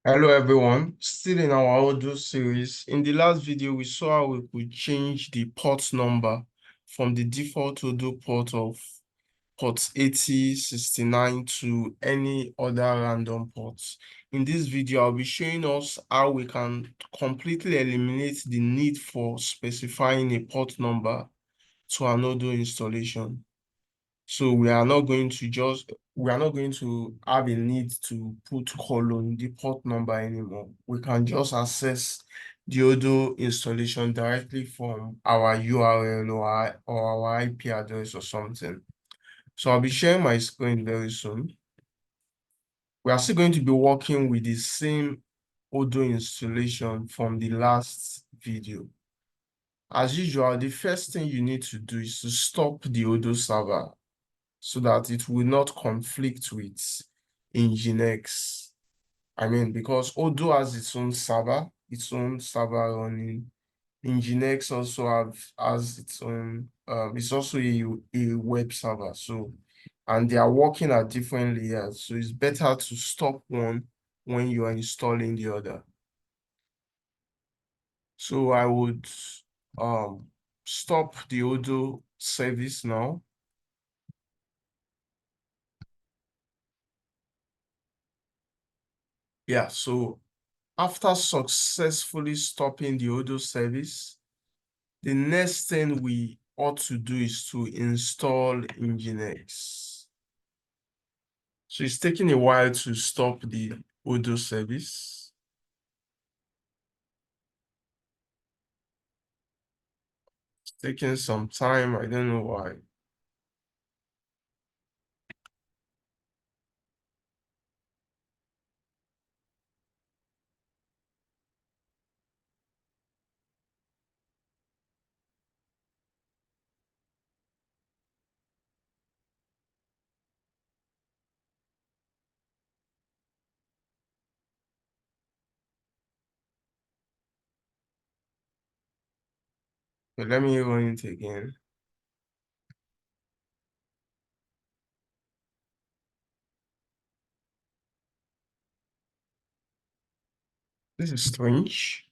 Hello everyone, still in our Odoo series. In the last video, we saw how we could change the port number from the default Odoo port of port 8069 to any other random port. In this video, I'll be showing us how we can completely eliminate the need for specifying a port number to an Odoo installation. So we are not going to have a need to put colon the port number anymore. We can just access the Odoo installation directly from our URL or our IP address or something. So I'll be sharing my screen very soon. We are still going to be working with the same Odoo installation from the last video. As usual, the first thing you need to do is to stop the Odoo server so that it will not conflict with Nginx. Because Odoo has its own server running. Nginx also has its own, it's also a web server. So, and they are working at different layers. So it's better to stop one when you are installing the other. So I would stop the Odoo service now. Yeah, so after successfully stopping the Odoo service, the next thing we ought to do is to install Nginx. So it's taking a while to stop the Odoo service. It's taking some time. I don't know why. But let me run it again. This is strange.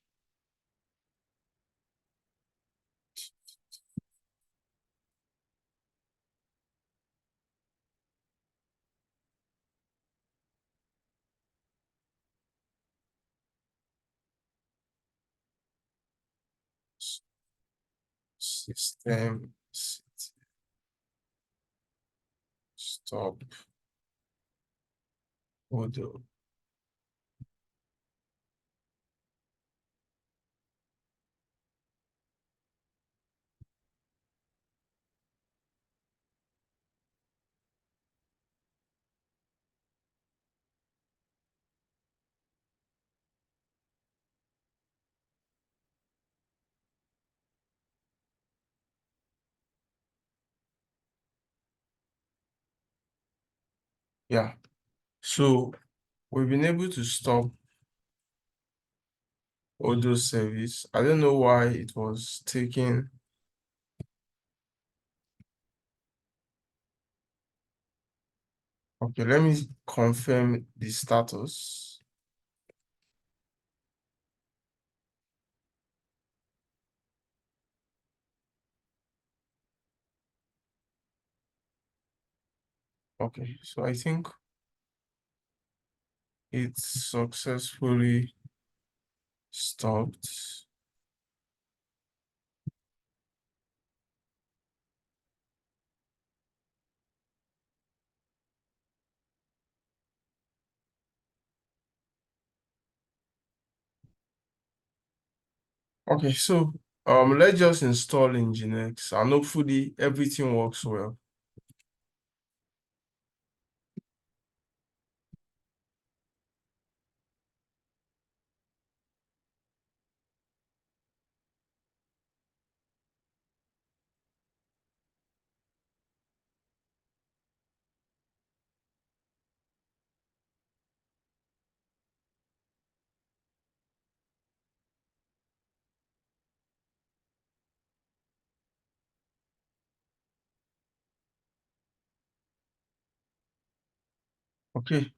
System stop Odoo. Yeah. So we've been able to stop Odoo service. I don't know why it was taking. Okay, let me confirm the status. Okay, so I think it's successfully stopped. Okay, so let's just install Nginx and hopefully everything works well. Okay,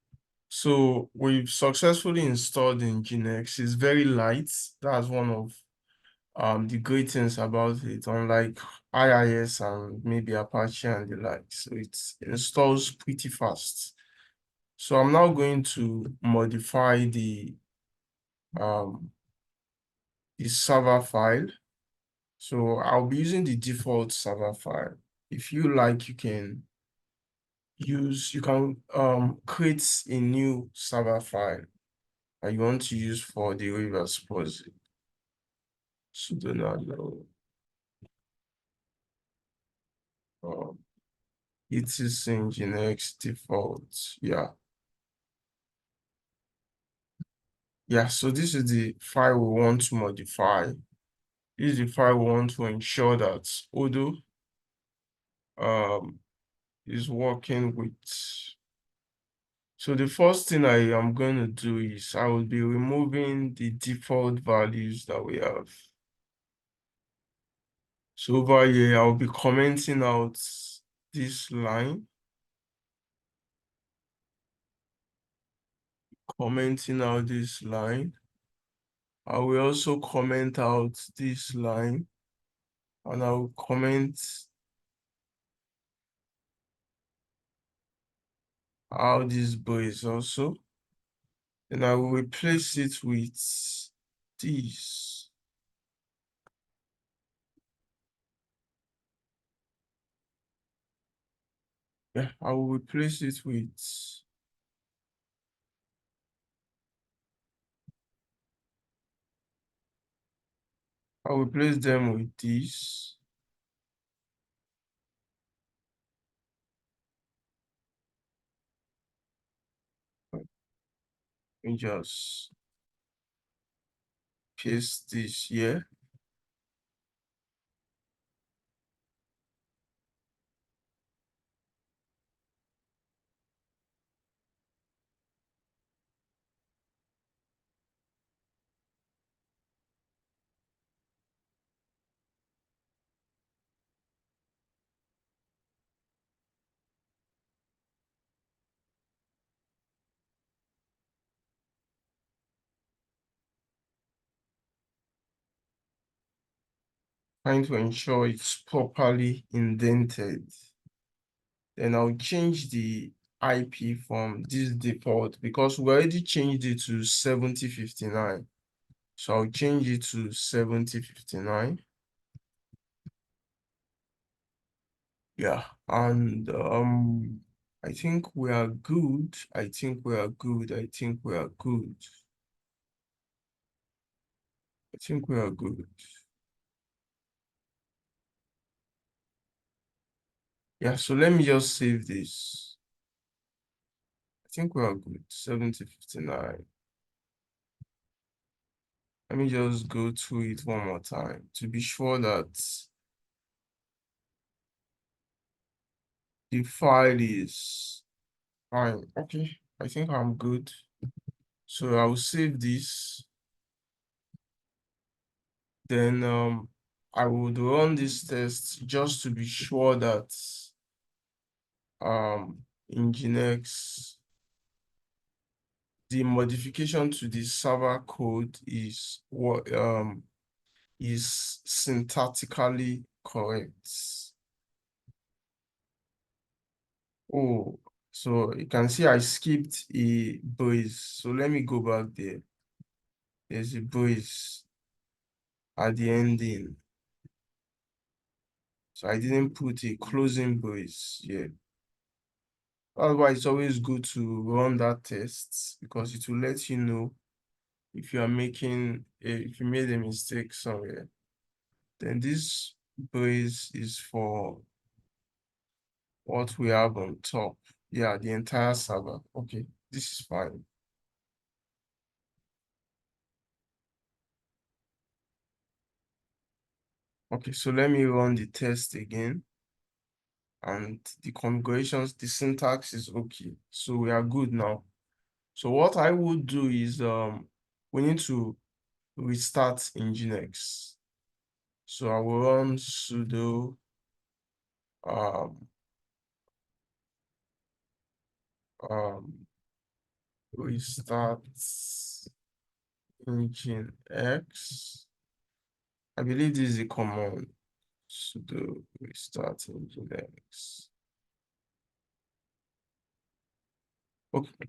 So we've successfully installed Nginx. It's very light. That's one of the great things about it, unlike IIS and maybe Apache and the like. So it installs pretty fast. So I'm now going to modify um the server file. So I'll be using the default server file. If you like, you can create a new server file that you want to use for the reverse policy. Sudo nano um, it is Nginx default. Yeah, so this is the file we want to modify. This is the file we want to ensure that Odoo um is working with. So the first thing I am going to do is I will be removing the default values that we have. So over here, I'll be commenting out this line, commenting out this line. I will also comment out this line, and I will comment out this brace also. Then I will replace it with this. Yeah, I will replace it with I'll replace them with this. And just paste this here. Trying to ensure it's properly indented. Then I'll change the IP from this default because we already changed it to 7059. So I'll change it to 7059. Yeah, and I think we are good. I think we are good. I think we are good. I think we are good. Yeah, so let me just save this. I think we are good. 7059. Let me just go through it one more time to be sure that the file is fine. Okay, I think I'm good. So I'll save this. Then I would run this test just to be sure that Nginx, the modification to the server code is what is syntactically correct. Oh, so you can see I skipped a brace. So let me go back there. There's a brace at the ending. So I didn't put a closing brace here. That's why it's always good to run that test because it will let you know if you are if you made a mistake somewhere. Then this brace is for what we have on top. Yeah, the entire server. Okay, this is fine. Okay, so let me run the test again. And the configurations, the syntax is okay. So we are good now. So what I would do is we need to restart Nginx. So I will run sudo um, um, restart Nginx. I believe this is a command. Sudo restart Nginx. Okay.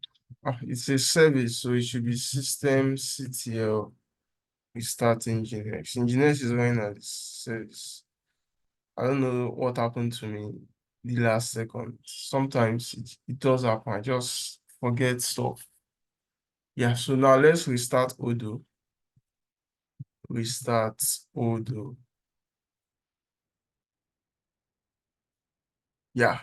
It's a service, so it should be systemctl restart Nginx. Nginx is running as a service. I don't know what happened to me the last second. Sometimes it does happen. I just forget stuff. Yeah, so now let's restart Odoo. Restart Odoo. Yeah.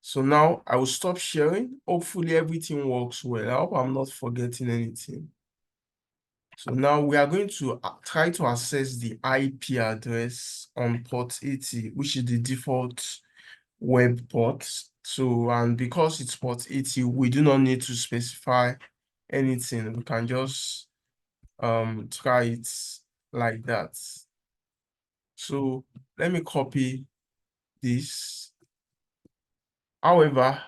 So now I will stop sharing. Hopefully everything works well. I hope I'm not forgetting anything. So now we are going to try to access the IP address on port 80, which is the default web port. So, and because it's port 80, we do not need to specify anything. We can just try it like that. So let me copy this. However,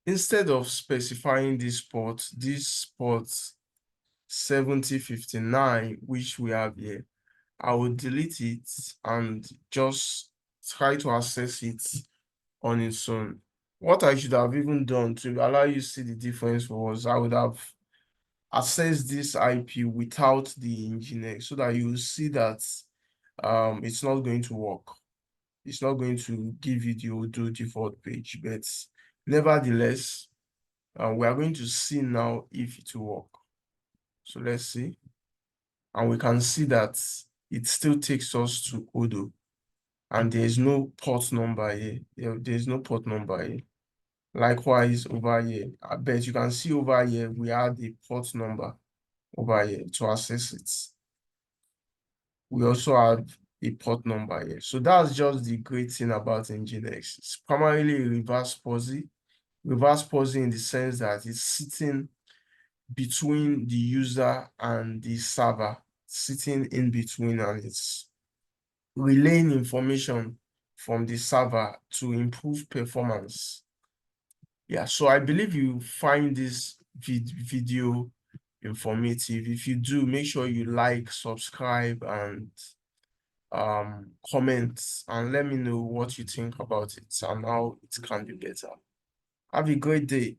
instead of specifying this port 7059, which we have here, I will delete it and just try to access it on its own. What I should have even done to allow you to see the difference was I would have accessed this IP without the Nginx so that you will see that it's not going to work. It's not going to give you the Odoo default page, but nevertheless, we are going to see now if it will work. So let's see. And we can see that it still takes us to Odoo. And there is no port number here. There's no port number here. Likewise, over here, I bet you can see over here, we add a port number over here to access it. We also have a port number here. So that's just the great thing about Nginx. It's primarily a reverse POSI. Reverse POSI in the sense that it's sitting between the user and the server, sitting in between, and it's relaying information from the server to improve performance. Yeah, so I believe you find this video informative. If you do, make sure you like, subscribe, and comment, and let me know what you think about it and how it can be better. Have a great day.